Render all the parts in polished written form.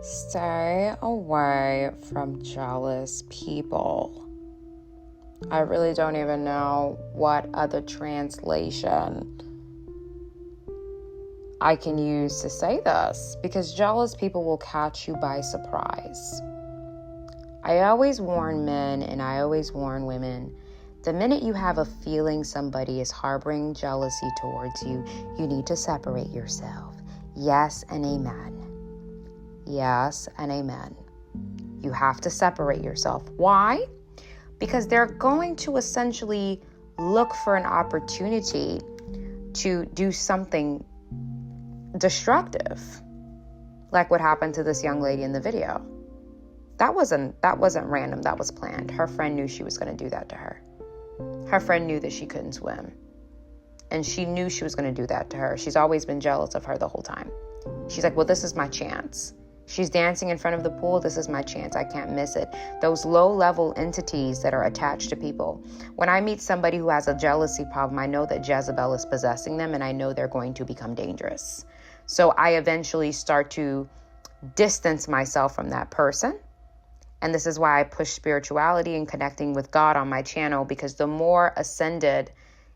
Stay away from jealous people. I really don't even know what other translation I can use to say this, because jealous people will catch you by surprise. I always warn men and I always warn women, the minute you have a feeling somebody is harboring jealousy towards you, you need to separate yourself. Yes and amen. Yes and amen. You have to separate yourself. Why? Because they're going to essentially look for an opportunity to do something destructive, like what happened to this young lady in the video. That wasn't random. That was planned. Her friend knew she was going to do that to her. Her friend knew that she couldn't swim, and she knew she was going to do that to her. She's always been jealous of her the whole time. She's like, well, this is my chance. She's dancing in front of the pool. This is my chance. I can't miss it. Those low-level entities that are attached to people. When I meet somebody who has a jealousy problem, I know that Jezebel is possessing them, and I know they're going to become dangerous. So I eventually start to distance myself from that person. And this is why I push spirituality and connecting with God on my channel, because the more ascended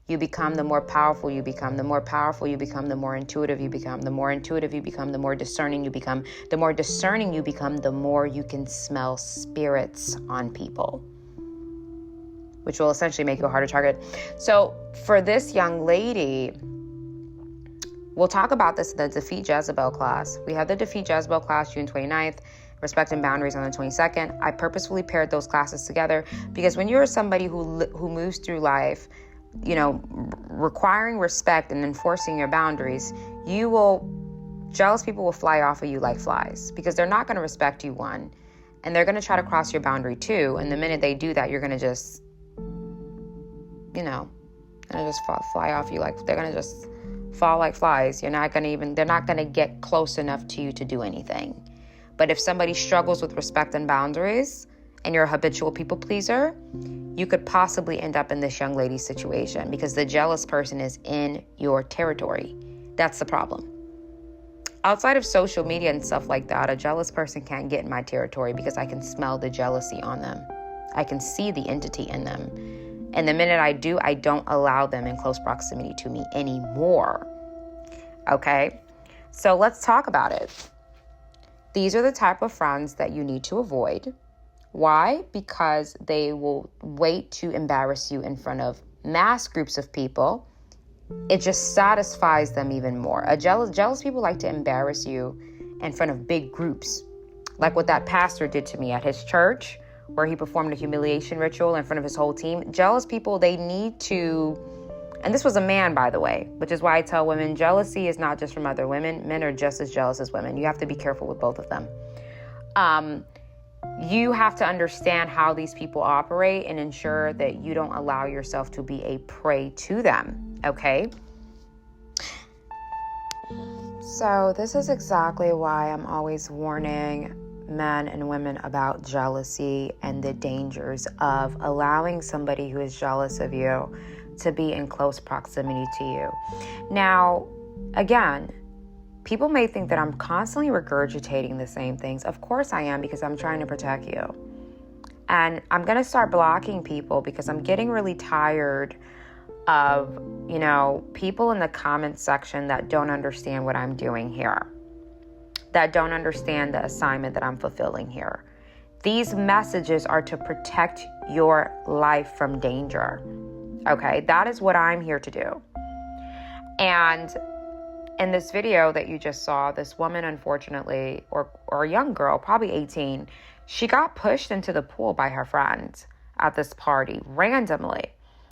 you become, the more powerful you become. The more powerful you become, the more intuitive you become. The more intuitive you become, the more discerning you become. The more discerning you become, the more you can smell spirits on people, which will essentially make you a harder target. So for this young lady, we'll talk about this in the Defeat Jezebel class. We have the Defeat Jezebel class June 29th, Respect and Boundaries on the 22nd. I purposefully paired those classes together because when you're somebody who moves through life, requiring respect and enforcing your boundaries, jealous people will fly off of you like flies, because they're not going to respect you, one, and they're going to try to cross your boundary, two, and the minute they do that, you're going to just, fly off you, like they're going to just fall like flies. They're not going to get close enough to you to do anything. But if somebody struggles with respect and boundaries, and you're a habitual people pleaser, you could possibly end up in this young lady's situation, because the jealous person is in your territory. That's the problem. Outside of social media and stuff like that, a jealous person can't get in my territory because I can smell the jealousy on them. I can see the entity in them. And the minute I do, I don't allow them in close proximity to me anymore. Okay? So let's talk about it. These are the type of friends that you need to avoid. Why? Because they will wait to embarrass you in front of mass groups of people. It just satisfies them even more. Jealous people like to embarrass you in front of big groups, like what that pastor did to me at his church, where he performed a humiliation ritual in front of his whole team. Jealous people, they need to, and this was a man, by the way, which is why I tell women, jealousy is not just from other women. Men are just as jealous as women. You have to be careful with both of them. You have to understand how these people operate and ensure that you don't allow yourself to be a prey to them, okay? So this is exactly why I'm always warning men and women about jealousy and the dangers of allowing somebody who is jealous of you to be in close proximity to you. Now, again, people may think that I'm constantly regurgitating the same things. Of course I am, because I'm trying to protect you. And I'm going to start blocking people because I'm getting really tired of, people in the comment section that don't understand what I'm doing here, that don't understand the assignment that I'm fulfilling here. These messages are to protect your life from danger. Okay, that is what I'm here to do. And in this video that you just saw, this woman, unfortunately, or a young girl, probably 18, she got pushed into the pool by her friends at this party randomly,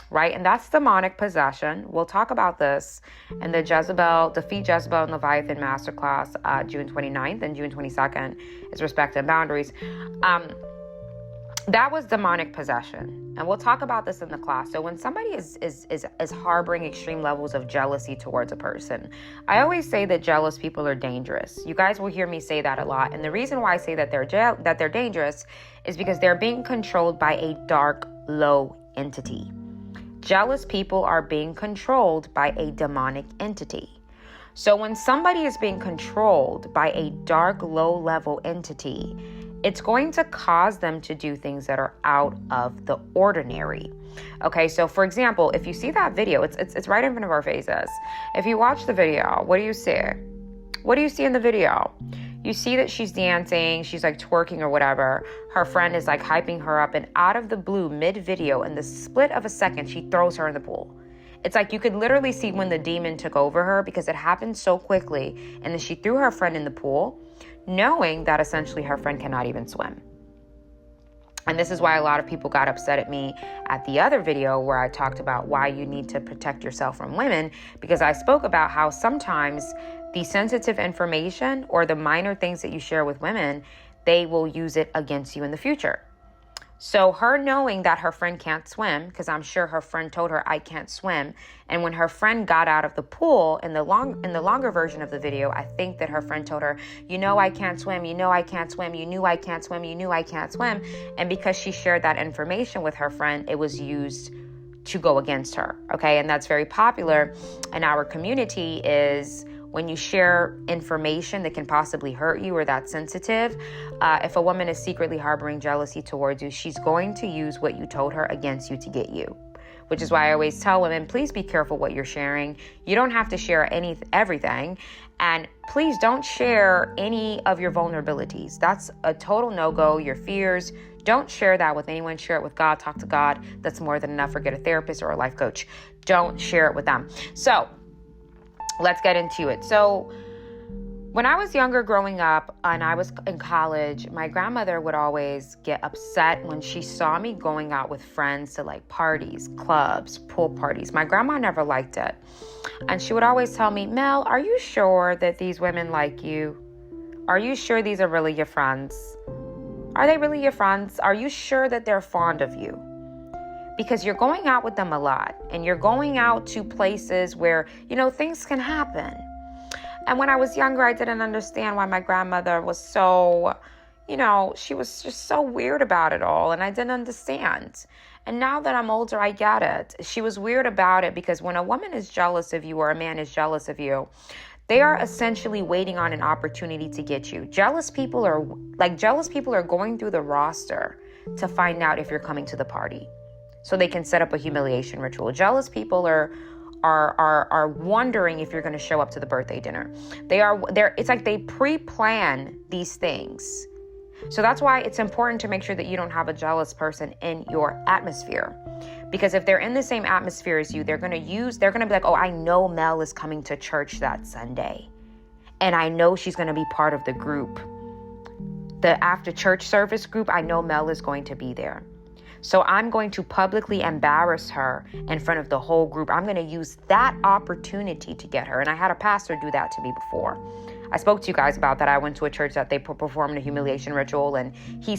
right? And that's demonic possession. We'll talk about this in the Defeat Jezebel and Leviathan Masterclass, June 29th and June 22nd is Respect and Boundaries. That was demonic possession. And we'll talk about this in the class. So when somebody is harboring extreme levels of jealousy towards a person, I always say that jealous people are dangerous. You guys will hear me say that a lot. And the reason why I say that they're dangerous is because they're being controlled by a dark, low entity. Jealous people are being controlled by a demonic entity. So when somebody is being controlled by a dark, low-level entity, it's going to cause them to do things that are out of the ordinary. Okay, so for example, if you see that video, it's right in front of our faces. If you watch the video, what do you see? What do you see in the video? You see that she's dancing, she's like twerking or whatever. Her friend is like hyping her up, and out of the blue, mid-video, in the split of a second, she throws her in the pool. It's like you could literally see when the demon took over her, because it happened so quickly. And then she threw her friend in the pool, knowing that essentially her friend cannot even swim. And this is why a lot of people got upset at me at the other video where I talked about why you need to protect yourself from women, because I spoke about how sometimes the sensitive information or the minor things that you share with women, they will use it against you in the future. So her knowing that her friend can't swim, because I'm sure her friend told her, I can't swim. And when her friend got out of the pool, in the longer version of the video, I think that her friend told her, you know I can't swim, you know I can't swim, you knew I can't swim, you knew I can't swim. And because she shared that information with her friend, it was used to go against her. Okay, and that's very popular in our community, is when you share information that can possibly hurt you or that's sensitive, if a woman is secretly harboring jealousy towards you, she's going to use what you told her against you to get you. Which is why I always tell women, please be careful what you're sharing. You don't have to share everything. And please don't share any of your vulnerabilities. That's a total no-go. Your fears, don't share that with anyone. Share it with God. Talk to God. That's more than enough. Or get a therapist or a life coach. Don't share it with them. So let's get into it. So when I was younger growing up and I was in college, my grandmother would always get upset when she saw me going out with friends to like parties, clubs, pool parties. My grandma never liked it. And she would always tell me, Mel, are you sure that these women like you? Are you sure these are really your friends? Are they really your friends? Are you sure that they're fond of you? Because you're going out with them a lot and you're going out to places where, things can happen. And when I was younger, I didn't understand why my grandmother was so, she was just so weird about it all. And I didn't understand. And now that I'm older, I get it. She was weird about it because when a woman is jealous of you or a man is jealous of you, they are essentially waiting on an opportunity to get you. Jealous people are going through the roster to find out if you're coming to the party, so they can set up a humiliation ritual. Jealous people are wondering if you're going to show up to the birthday dinner. It's like they pre-plan these things. So that's why it's important to make sure that you don't have a jealous person in your atmosphere. Because if they're in the same atmosphere as you, they're going to be like, oh, I know Mel is coming to church that Sunday. And I know she's going to be part of the group. The after church service group, I know Mel is going to be there. So I'm going to publicly embarrass her in front of the whole group. I'm going to use that opportunity to get her. And I had a pastor do that to me before. I spoke to you guys about that. I went to a church that they performed a humiliation ritual, and he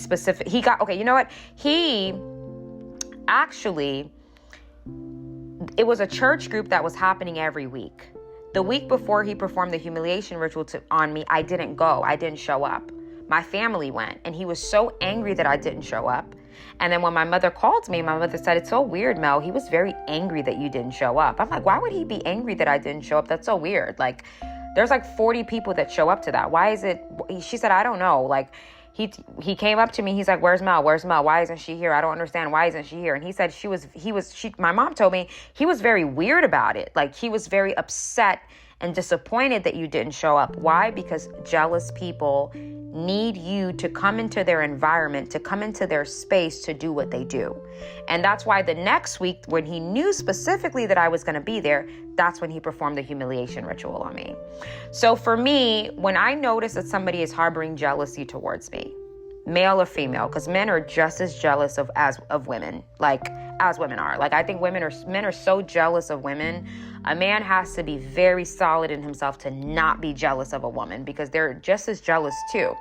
it was a church group that was happening every week. The week before he performed the humiliation ritual on me, I didn't go. I didn't show up. My family went, and he was so angry that I didn't show up. And then when my mother called me, my mother said, it's so weird, Mel. He was very angry that you didn't show up. I'm like, why would he be angry that I didn't show up? That's so weird. Like, there's like 40 people that show up to that. Why is it? She said, I don't know. Like, he came up to me. He's like, where's Mel? Where's Mel? Why isn't she here? I don't understand. Why isn't she here? And he said my mom told me he was very weird about it. Like, he was very upset and disappointed that you didn't show up. Why? Because jealous people need you to come into their environment, to come into their space to do what they do. And that's why the next week, when he knew specifically that I was going to be there, that's when he performed the humiliation ritual on me. So for me, when I notice that somebody is harboring jealousy towards me, male or female, because men are just as jealous of women, as women are. Like, I think men are so jealous of women. A man has to be very solid in himself to not be jealous of a woman, because they're just as jealous too.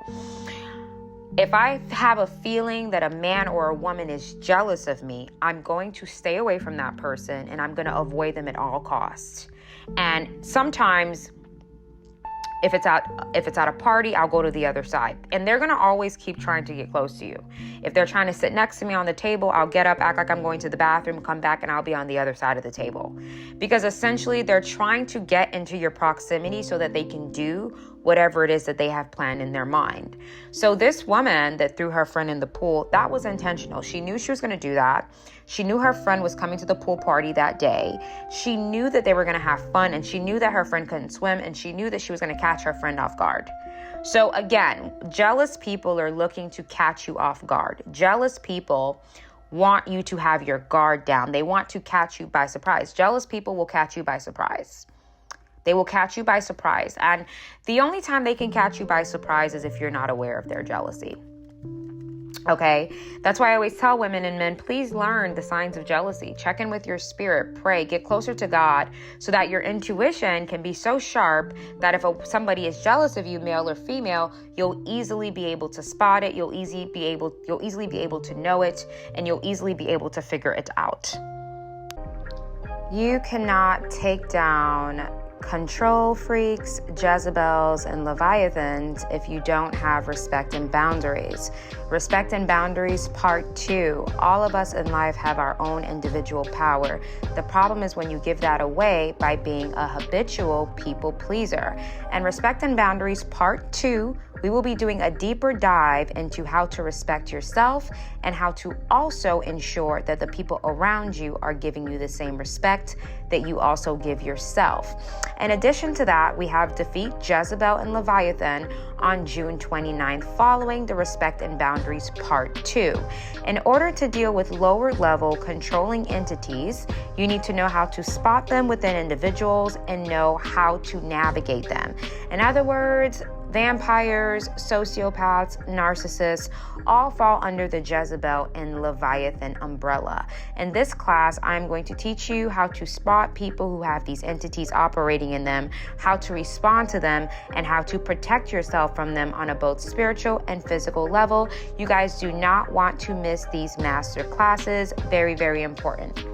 If I have a feeling that a man or a woman is jealous of me, I'm going to stay away from that person and I'm going to avoid them at all costs. And sometimes If it's at a party, I'll go to the other side. And they're going to always keep trying to get close to you. If they're trying to sit next to me on the table, I'll get up, act like I'm going to the bathroom, come back, and I'll be on the other side of the table. Because essentially, they're trying to get into your proximity so that they can do whatever it is that they have planned in their mind. So this woman that threw her friend in the pool, that was intentional. She knew she was going to do that. She knew her friend was coming to the pool party that day. She knew that they were going to have fun, and she knew that her friend couldn't swim, and she knew that she was going to catch her friend off guard. So again, jealous people are looking to catch you off guard. Jealous people want you to have your guard down. They want to catch you by surprise. Jealous people will catch you by surprise. They will catch you by surprise. And the only time they can catch you by surprise is if you're not aware of their jealousy. Okay, that's why I always tell women and men, please learn the signs of jealousy. Check in with your spirit, pray, get closer to God so that your intuition can be so sharp that if somebody is jealous of you, male or female, you'll easily be able to spot it. You'll easily be able to know it, and you'll easily be able to figure it out. You cannot take down control freaks, Jezebels, and Leviathans if you don't have respect and boundaries. Respect and boundaries, part 2. All of us in life have our own individual power. The problem is when you give that away by being a habitual people pleaser. And respect and boundaries, part 2, we will be doing a deeper dive into how to respect yourself and how to also ensure that the people around you are giving you the same respect that you also give yourself. In addition to that, we have Defeat Jezebel and Leviathan on June 29th, following the Respect and Boundaries Part 2. In order to deal with lower level controlling entities, you need to know how to spot them within individuals and know how to navigate them. In other words, vampires, sociopaths, narcissists all fall under the Jezebel and Leviathan umbrella. In this class, I'm going to teach you how to spot people who have these entities operating in them, how to respond to them, and how to protect yourself from them on a both spiritual and physical level. You guys do not want to miss these master classes. Very, very important.